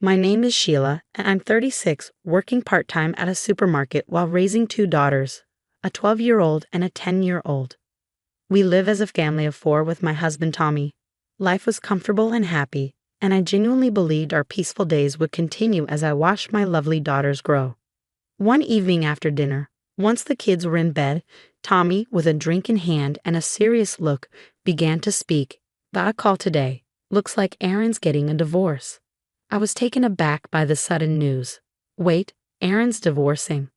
My name is Sheila, and I'm 36, working part-time at a supermarket while raising two daughters, a 12-year-old and a 10-year-old. We live as a family of four with my husband Tommy. Life was comfortable and happy, and I genuinely believed our peaceful days would continue as I watched my lovely daughters grow. One evening after dinner, once the kids were in bed, Tommy, with a drink in hand and a serious look, began to speak. "Got a call today. Looks like Aaron's getting a divorce." I was taken aback by the sudden news. Wait, Aaron's divorcing?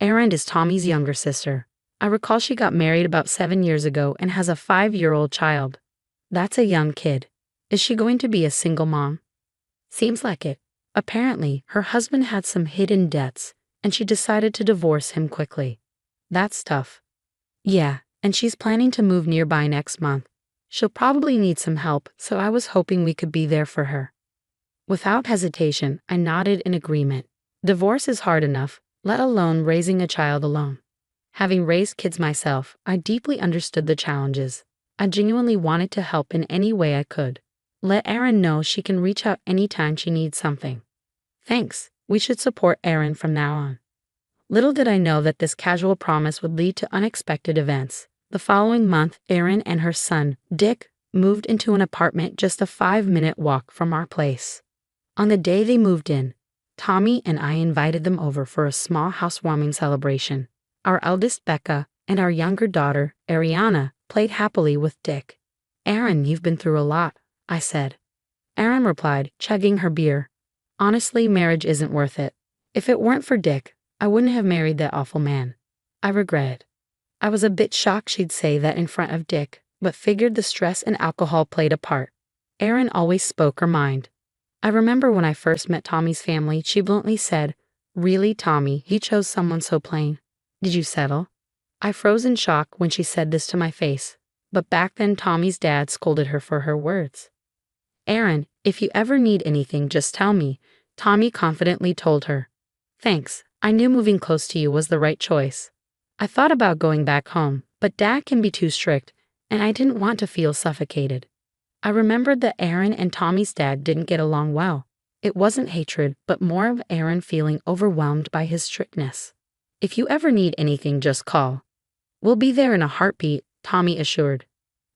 Aaron is Tommy's younger sister. I recall she got married about 7 years ago and has a 5-year-old child. That's a young kid. Is she going to be a single mom? Seems like it. Apparently, her husband had some hidden debts, and she decided to divorce him quickly. That's tough. Yeah, and she's planning to move nearby next month. She'll probably need some help, so I was hoping we could be there for her. Without hesitation, I nodded in agreement. Divorce is hard enough, let alone raising a child alone. Having raised kids myself, I deeply understood the challenges. I genuinely wanted to help in any way I could. Let Erin know she can reach out anytime she needs something. Thanks, we should support Erin from now on. Little did I know that this casual promise would lead to unexpected events. The following month, Erin and her son, Dick, moved into an apartment just a 5-minute walk from our place. On the day they moved in, Tommy and I invited them over for a small housewarming celebration. Our eldest, Becca, and our younger daughter, Ariana, played happily with Dick. "Erin, you've been through a lot," I said. Erin replied, chugging her beer. "Honestly, marriage isn't worth it. If it weren't for Dick, I wouldn't have married that awful man. I regret it." I was a bit shocked she'd say that in front of Dick, but figured the stress and alcohol played a part. Erin always spoke her mind. I remember when I first met Tommy's family, she bluntly said, "Really, Tommy, he chose someone so plain. Did you settle?" I froze in shock when she said this to my face, but back then Tommy's dad scolded her for her words. "Erin, if you ever need anything, just tell me," Tommy confidently told her. "Thanks, I knew moving close to you was the right choice. I thought about going back home, but Dad can be too strict, and I didn't want to feel suffocated." I remembered that Erin and Tommy's dad didn't get along well. It wasn't hatred, but more of Erin feeling overwhelmed by his strictness. "If you ever need anything, just call. We'll be there in a heartbeat," Tommy assured.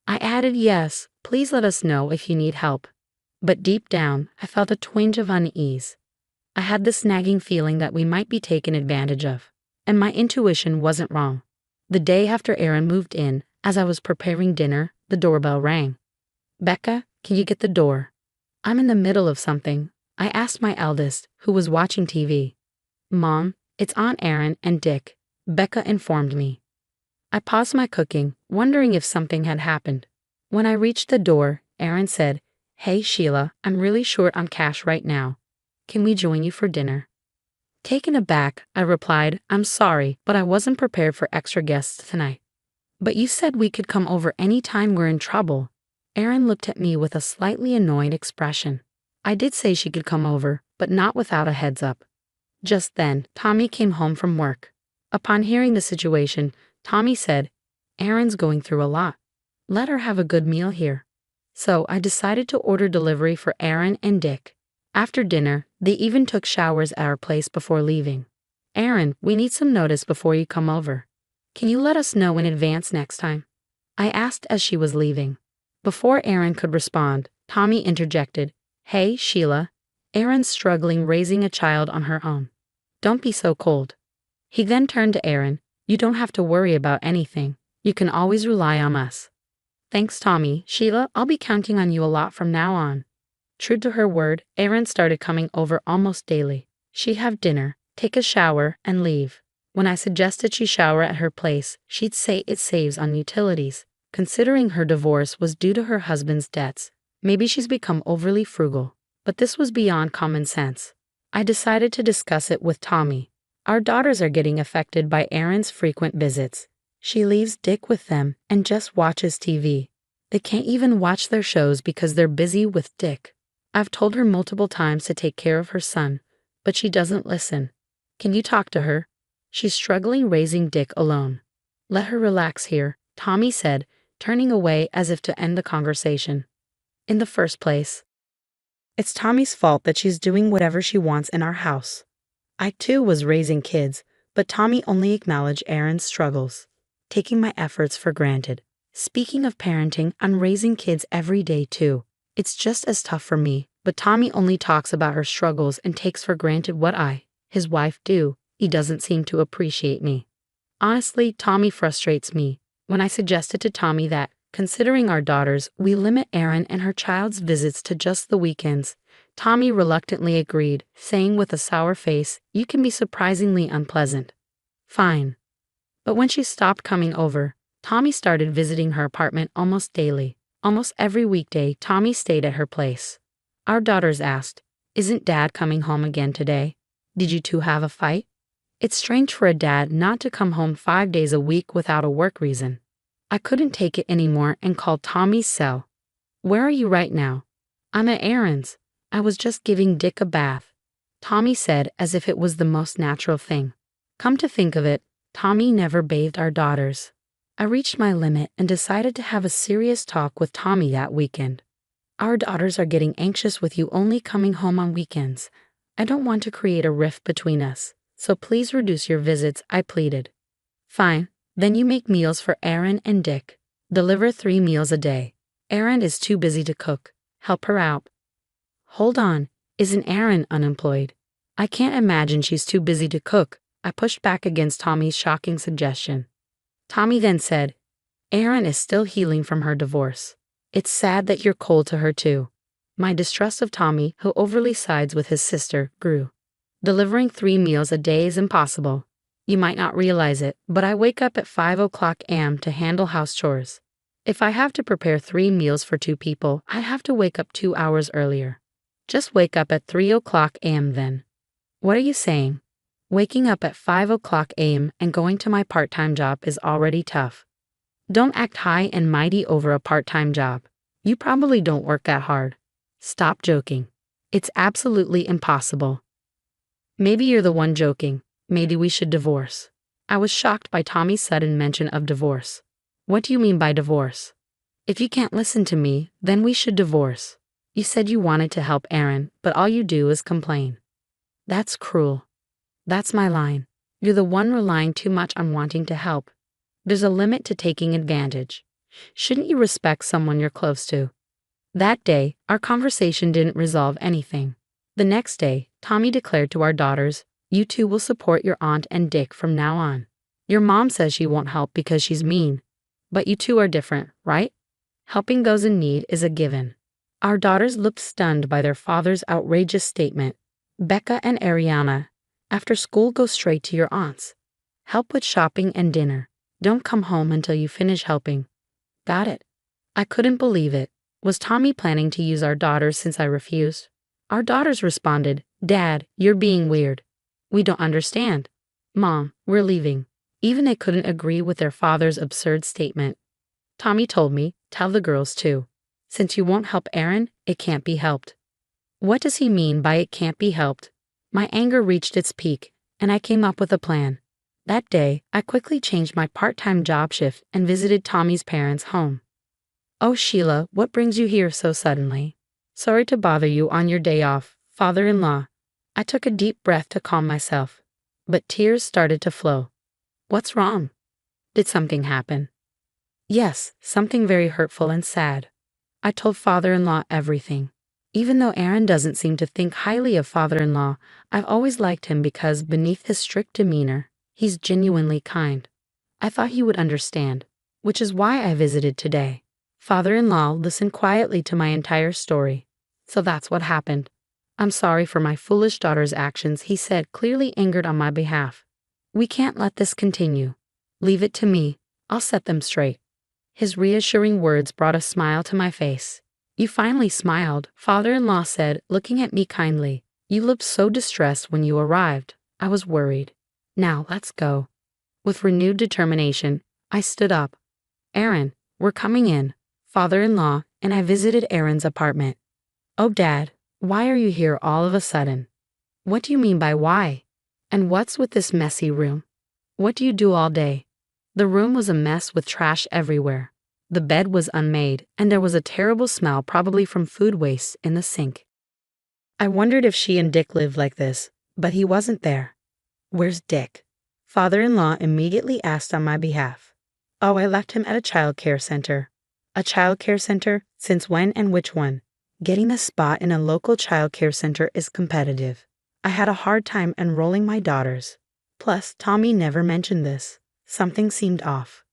I added, "Yes, please let us know if you need help." But deep down, I felt a twinge of unease. I had this nagging feeling that we might be taken advantage of. And my intuition wasn't wrong. The day after Erin moved in, as I was preparing dinner, the doorbell rang. "Becca, can you get the door? I'm in the middle of something," I asked my eldest, who was watching TV. "Mom, it's Aunt Erin and Dick," Becca informed me. I paused my cooking, wondering if something had happened. When I reached the door, Erin said, "Hey Sheila, I'm really short on cash right now. Can we join you for dinner?" Taken aback, I replied, "I'm sorry, but I wasn't prepared for extra guests tonight." "But you said we could come over any time we're in trouble." Erin looked at me with a slightly annoyed expression. I did say she could come over, but not without a heads up. Just then, Tommy came home from work. Upon hearing the situation, Tommy said, "Erin's going through a lot. Let her have a good meal here." So I decided to order delivery for Erin and Dick. After dinner, they even took showers at our place before leaving. "Erin, we need some notice before you come over. Can you let us know in advance next time?" I asked as she was leaving. Before Erin could respond, Tommy interjected, "Hey, Sheila, Erin's struggling raising a child on her own. Don't be so cold." He then turned to Erin, "You don't have to worry about anything. You can always rely on us." "Thanks, Tommy. Sheila, I'll be counting on you a lot from now on." True to her word, Erin started coming over almost daily. She'd have dinner, take a shower, and leave. When I suggested she shower at her place, she'd say it saves on utilities. Considering her divorce was due to her husband's debts, maybe she's become overly frugal. But this was beyond common sense. I decided to discuss it with Tommy. Our daughters are getting affected by Erin's frequent visits. She leaves Dick with them and just watches TV. They can't even watch their shows because they're busy with Dick. I've told her multiple times to take care of her son, but she doesn't listen. Can you talk to her? She's struggling raising Dick alone. Let her relax here, Tommy said, turning away as if to end the conversation. In the first place, It's Tommy's fault that she's doing whatever she wants in our house. I too was raising kids, but Tommy only acknowledged Aaron's struggles, taking my efforts for granted. Speaking of parenting, I'm raising kids every day too. It's just as tough for me, but Tommy only talks about her struggles and takes for granted what I, his wife, do. He doesn't seem to appreciate me. Honestly, Tommy frustrates me. When I suggested to Tommy that, considering our daughters, we limit Aaron and her child's visits to just the weekends, Tommy reluctantly agreed, saying with a sour face, "You can be surprisingly unpleasant." Fine. But when she stopped coming over, Tommy started visiting her apartment almost daily. Almost every weekday, Tommy stayed at her place. Our daughters asked, "Isn't Dad coming home again today? Did you two have a fight?" It's strange for a dad not to come home 5 days a week without a work reason. I couldn't take it anymore and called Tommy's cell. "Where are you right now?" "I'm at Aaron's. I was just giving Dick a bath," Tommy said as if it was the most natural thing. Come to think of it, Tommy never bathed our daughters. I reached my limit and decided to have a serious talk with Tommy that weekend. "Our daughters are getting anxious with you only coming home on weekends. I don't want to create a rift between us, so please reduce your visits," I pleaded. "Fine, then you make meals for Aaron and Dick. Deliver 3 meals a day. Aaron is too busy to cook. Help her out." "Hold on, isn't Aaron unemployed?" "I can't imagine she's too busy to cook," I pushed back against Tommy's shocking suggestion. Tommy then said, "Aaron is still healing from her divorce. It's sad that you're cold to her too." My distrust of Tommy, who overly sides with his sister, grew. Delivering 3 meals a day is impossible. You might not realize it, but I wake up at 5 a.m. to handle house chores. If I have to prepare 3 meals for 2 people, I have to wake up 2 hours earlier. Just wake up at 3 a.m. then. What are you saying? Waking up at 5 a.m. and going to my part-time job is already tough. Don't act high and mighty over a part-time job. You probably don't work that hard. Stop joking. It's absolutely impossible. Maybe you're the one joking. Maybe we should divorce. I was shocked by Tommy's sudden mention of divorce. What do you mean by divorce? If you can't listen to me, then we should divorce. You said you wanted to help Aaron, but all you do is complain. That's cruel. That's my line. You're the one relying too much on wanting to help. There's a limit to taking advantage. Shouldn't you respect someone you're close to? That day, our conversation didn't resolve anything. The next day, Tommy declared to our daughters, "You two will support your aunt and Dick from now on. Your mom says she won't help because she's mean. But you two are different, right? Helping those in need is a given." Our daughters looked stunned by their father's outrageous statement. Becca and Ariana, after school, go straight to your aunt's. Help with shopping and dinner. Don't come home until you finish helping. Got it. I couldn't believe it. Was Tommy planning to use our daughters since I refused? Our daughters responded, "Dad, you're being weird. We don't understand. Mom, we're leaving." Even they couldn't agree with their father's absurd statement. Tommy told me, "Tell the girls too. Since you won't help Aaron, it can't be helped." What does he mean by "it can't be helped"? My anger reached its peak, and I came up with a plan. That day, I quickly changed my part-time job shift and visited Tommy's parents' home. "Oh, Sheila, what brings you here so suddenly? Sorry to bother you on your day off, father-in-law." I took a deep breath to calm myself, but tears started to flow. "What's wrong? Did something happen?" "Yes, something very hurtful and sad." I told father-in-law everything. Even though Aaron doesn't seem to think highly of father-in-law, I've always liked him because beneath his strict demeanor, he's genuinely kind. I thought he would understand, which is why I visited today. Father-in-law listened quietly to my entire story. "So that's what happened. I'm sorry for my foolish daughter's actions," he said, clearly angered on my behalf. "We can't let this continue. Leave it to me. I'll set them straight." His reassuring words brought a smile to my face. "You finally smiled," father-in-law said, looking at me kindly. "You looked so distressed when you arrived. I was worried. Now let's go." With renewed determination, I stood up. "Aaron, we're coming in." Father-in-law and I visited Aaron's apartment. "Oh, Dad, why are you here all of a sudden?" "What do you mean by why? And what's with this messy room? What do you do all day?" The room was a mess with trash everywhere. The bed was unmade, and there was a terrible smell, probably from food waste, in the sink. I wondered if she and Dick lived like this, but he wasn't there. Where's Dick? Father-in-law immediately asked on my behalf. Oh, I left him at a child care center. A child care center? Since when and which one? Getting a spot in a local child care center is competitive. I had a hard time enrolling my daughters. Plus, Tommy never mentioned this. Something seemed off.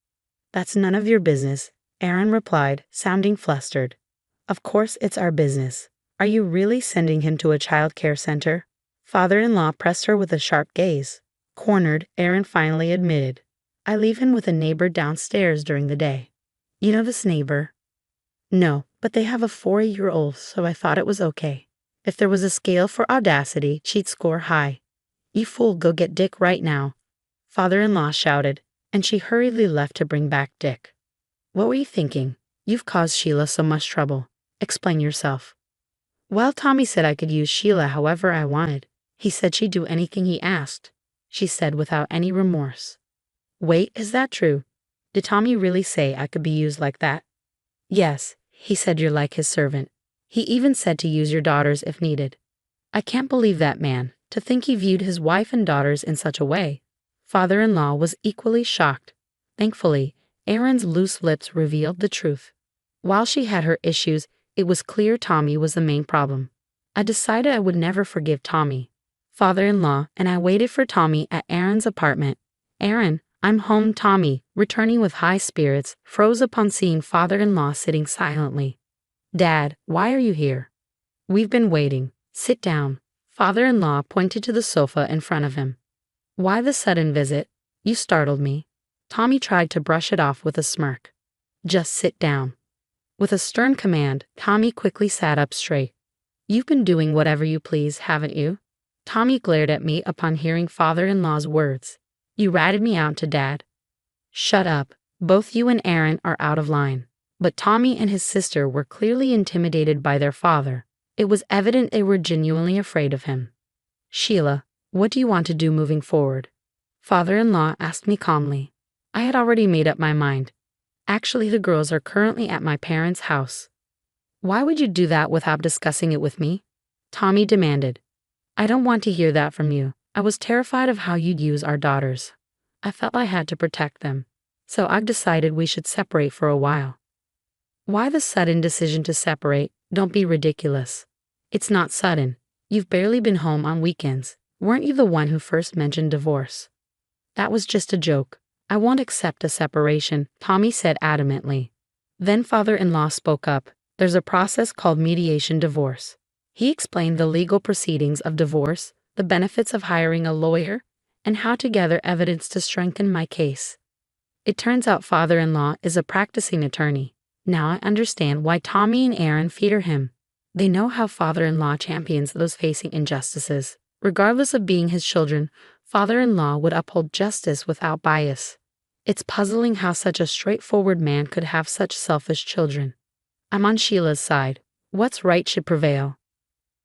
That's none of your business, Aaron replied, sounding flustered. Of course it's our business. Are you really sending him to a child care center? Father-in-law pressed her with a sharp gaze. Cornered, Aaron finally admitted. I leave him with a neighbor downstairs during the day. You know this neighbor? No, but they have a 4-year-old, so I thought it was okay. If there was a scale for audacity, she'd score high. You fool, go get Dick right now. Father-in-law shouted, and she hurriedly left to bring back Dick. What were you thinking? You've caused Sheila so much trouble. Explain yourself. Well, Tommy said I could use Sheila however I wanted. He said she'd do anything he asked, she said without any remorse. Wait, is that true? Did Tommy really say I could be used like that? Yes, he said you're like his servant. He even said to use your daughters if needed. I can't believe that man, to think he viewed his wife and daughters in such a way. Father-in-law was equally shocked. Thankfully, Aaron's loose lips revealed the truth. While she had her issues, it was clear Tommy was the main problem. I decided I would never forgive Tommy. Father-in-law and I waited for Tommy at Aaron's apartment. Aaron, I'm home. Tommy, returning with high spirits, froze upon seeing father-in-law sitting silently. Dad, why are you here? We've been waiting. Sit down. Father-in-law pointed to the sofa in front of him. Why the sudden visit? You startled me. Tommy tried to brush it off with a smirk. Just sit down. With a stern command, Tommy quickly sat up straight. You've been doing whatever you please, haven't you? Tommy glared at me upon hearing father-in-law's words. You ratted me out to Dad. Shut up. Both you and Aaron are out of line. But Tommy and his sister were clearly intimidated by their father. It was evident they were genuinely afraid of him. Sheila, what do you want to do moving forward? Father-in-law asked me calmly. I had already made up my mind. Actually, the girls are currently at my parents' house. Why would you do that without discussing it with me? Tommy demanded. I don't want to hear that from you. I was terrified of how you'd use our daughters. I felt I had to protect them. So I've decided we should separate for a while. Why the sudden decision to separate? Don't be ridiculous. It's not sudden. You've barely been home on weekends. Weren't you the one who first mentioned divorce? That was just a joke. I won't accept a separation, Tommy said adamantly. Then father-in-law spoke up. There's a process called mediation divorce. He explained the legal proceedings of divorce, the benefits of hiring a lawyer, and how to gather evidence to strengthen my case. It turns out father-in-law is a practicing attorney. Now I understand why Tommy and Aaron fear him. They know how father-in-law champions those facing injustices. Regardless of being his children, father-in-law would uphold justice without bias. It's puzzling how such a straightforward man could have such selfish children. I'm on Sheila's side. What's right should prevail.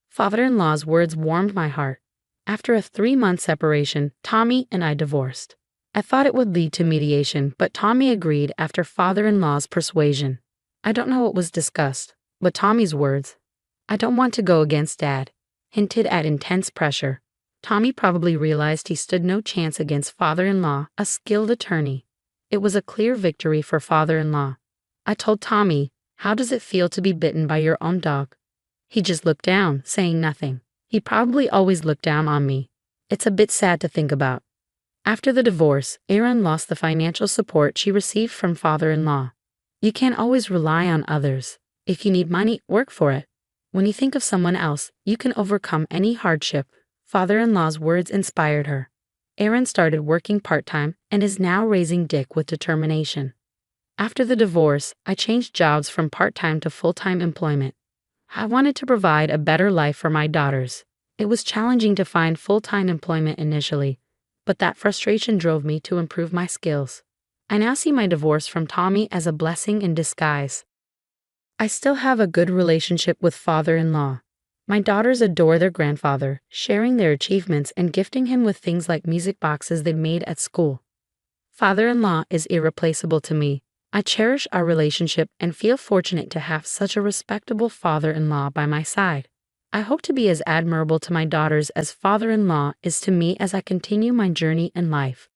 Father-in-law's words warmed my heart. After a 3-month separation, Tommy and I divorced. I thought it would lead to mediation, but Tommy agreed after father-in-law's persuasion. I don't know what was discussed, but Tommy's words, I don't want to go against Dad, hinted at intense pressure. Tommy probably realized he stood no chance against father-in-law, a skilled attorney. It was a clear victory for father-in-law. I told Tommy, how does it feel to be bitten by your own dog? He just looked down, saying nothing. He probably always looked down on me. It's a bit sad to think about. After the divorce, Erin lost the financial support she received from father-in-law. You can't always rely on others. If you need money, work for it. When you think of someone else, you can overcome any hardship. Father-in-law's words inspired her. Erin started working part-time and is now raising Dick with determination. After the divorce, I changed jobs from part-time to full-time employment. I wanted to provide a better life for my daughters. It was challenging to find full-time employment initially, but that frustration drove me to improve my skills. I now see my divorce from Tommy as a blessing in disguise. I still have a good relationship with father-in-law. My daughters adore their grandfather, sharing their achievements and gifting him with things like music boxes they made at school. Father-in-law is irreplaceable to me. I cherish our relationship and feel fortunate to have such a respectable father-in-law by my side. I hope to be as admirable to my daughters as father-in-law is to me as I continue my journey in life.